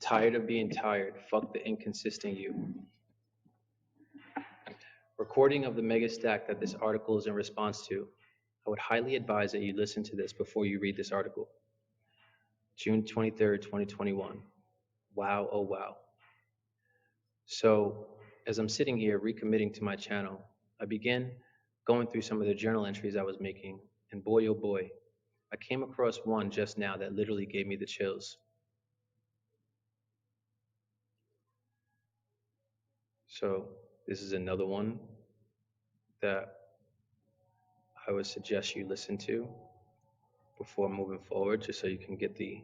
Tired of being tired. Fuck the inconsistent you. Recording of the mega stack that this article is in response to. I would highly advise that you listen to this before you read this article. June 23rd, 2021. Wow, oh wow. So, as I'm sitting here recommitting to my channel, I began going through some of the journal entries I was making, and boy oh boy, I came across one just now that literally gave me the chills. So, this is another one that I would suggest you listen to before moving forward, just so you can get the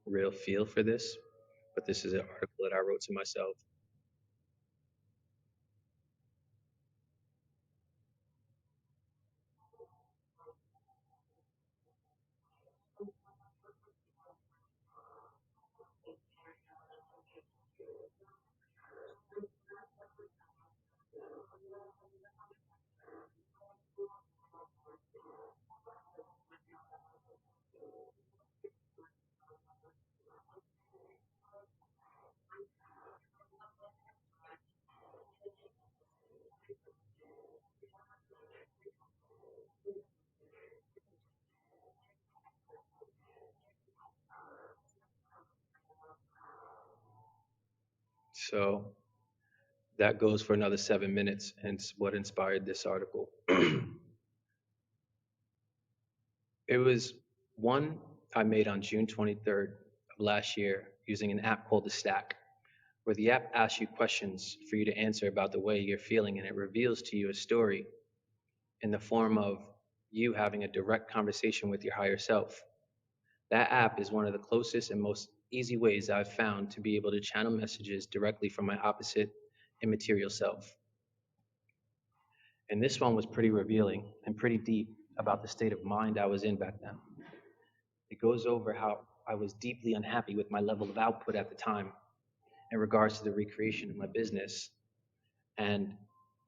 real feel for this. But this is an article that I wrote to myself. So, that goes for another 7 minutes, and it's what inspired this article. It was one I made on June 23rd of last year using an app called The Stack, where the app asks you questions for you to answer about the way you're feeling, and it reveals to you a story in the form of you having a direct conversation with your higher self. That app is one of the closest and most easy ways I've found to be able to channel messages directly from my opposite immaterial self. And this one was pretty revealing and pretty deep about the state of mind I was in back then. It goes over how I was deeply unhappy with my level of output at the time in regards to the recreation of my business, and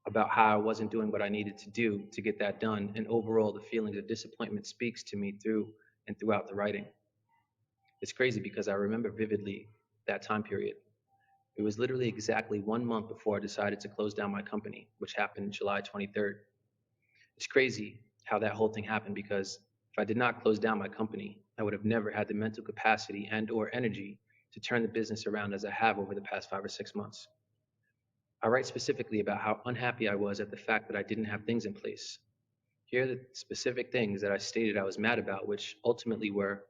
about how I wasn't doing what I needed to do to get that done. And overall, the feelings of disappointment speaks to me through and throughout the writing. It's crazy because I remember vividly that time period. It was literally exactly 1 month before I decided to close down my company, which happened July 23rd. It's crazy how that whole thing happened because if I did not close down my company, I would have never had the mental capacity and or energy to turn the business around as I have over the past 5 or 6 months. I write specifically about how unhappy I was at the fact that I didn't have things in place. Here are the specific things that I stated I was mad about, which ultimately were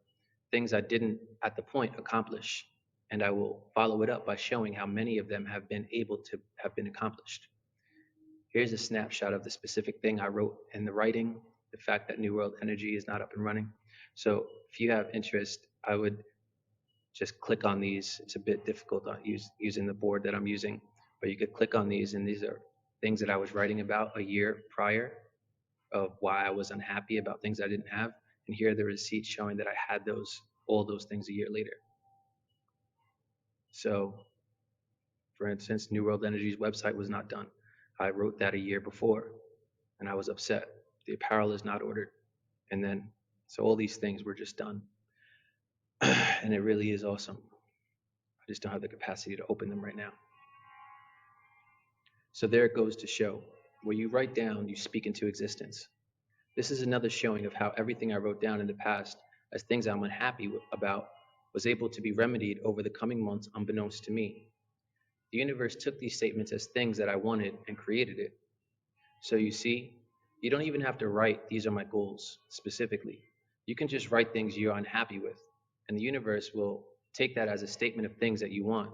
things I didn't at the point accomplish. And I will follow it up by showing how many of them have been able to have been accomplished. Here's a snapshot of the specific thing I wrote in the writing, the fact that New World Energy is not up and running. So if you have interest, I would just click on these. It's a bit difficult on using the board that I'm using, but you could click on these, and these are things that I was writing about a year prior of why I was unhappy about things I didn't have. And here are the receipts showing that I had all those things a year later. So, for instance, New World Energy's website was not done. I wrote that a year before, and I was upset. The apparel is not ordered. And then, so all these things were just done. And it really is awesome. I just don't have the capacity to open them right now. So there it goes to show. Where you write down, you speak into existence. This is another showing of how everything I wrote down in the past as things I'm unhappy about was able to be remedied over the coming months unbeknownst to me. The universe took these statements as things that I wanted and created it. So you see, you don't even have to write, these are my goals specifically. You can just write things you're unhappy with, and the universe will take that as a statement of things that you want,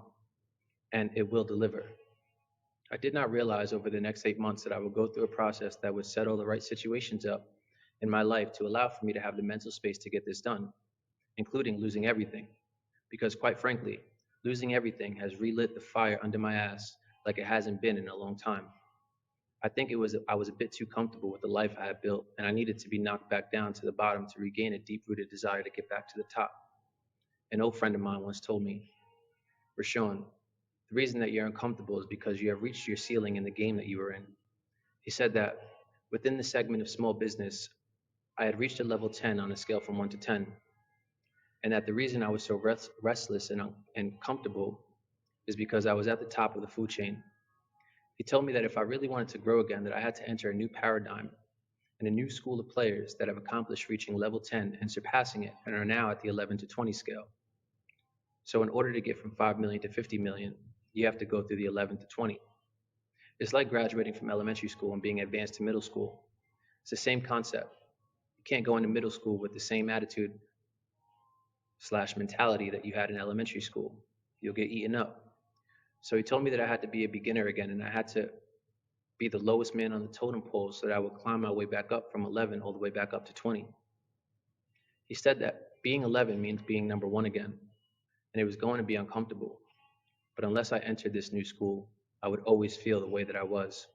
and it will deliver. I did not realize over the next 8 months that I would go through a process that would settle the right situations up in my life to allow for me to have the mental space to get this done, including losing everything. Because quite frankly, losing everything has relit the fire under my ass like it hasn't been in a long time. I think I was a bit too comfortable with the life I had built, and I needed to be knocked back down to the bottom to regain a deep-rooted desire to get back to the top. An old friend of mine once told me, Rashawn, the reason that you're uncomfortable is because you have reached your ceiling in the game that you were in. He said that within the segment of small business, I had reached a level 10 on a scale from 1 to 10. and that the reason I was so restless and comfortable is because I was at the top of the food chain. He told me that if I really wanted to grow again, that I had to enter a new paradigm and a new school of players that have accomplished reaching level 10 and surpassing it and are now at the 11 to 20 scale. So in order to get from 5 million to 50 million, you have to go through the 11 to 20. It's like graduating from elementary school and being advanced to middle school. It's the same concept. You can't go into middle school with the same attitude slash mentality that you had in elementary school. You'll get eaten up. So he told me that I had to be a beginner again and I had to be the lowest man on the totem pole so that I would climb my way back up from 11 all the way back up to 20. He said that being 11 means being number one again, and it was going to be uncomfortable. But unless I entered this new school, I would always feel the way that I was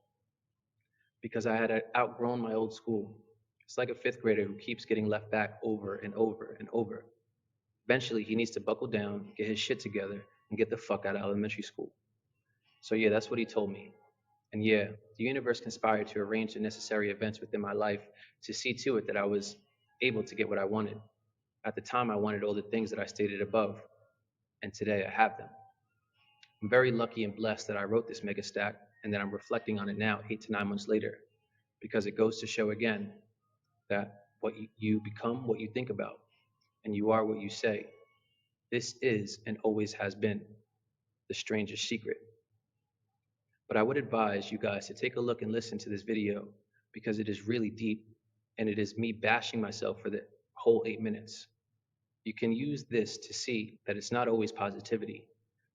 because I had outgrown my old school. It's like a fifth grader who keeps getting left back over and over and over. Eventually, he needs to buckle down, get his shit together, and get the fuck out of elementary school. So, yeah, that's what he told me. And yeah, the universe conspired to arrange the necessary events within my life to see to it that I was able to get what I wanted. At the time, I wanted all the things that I stated above, and today I have them. I'm very lucky and blessed that I wrote this mega stack and that I'm reflecting on it now, 8 to 9 months later, because it goes to show again that you become what you think about, and you are what you say. This is and always has been the strangest secret. But I would advise you guys to take a look and listen to this video because it is really deep and it is me bashing myself for the whole 8 minutes. You can use this to see that it's not always positivity.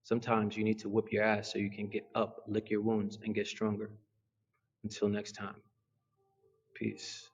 Sometimes you need to whoop your ass so you can get up, lick your wounds, and get stronger. Until next time, peace.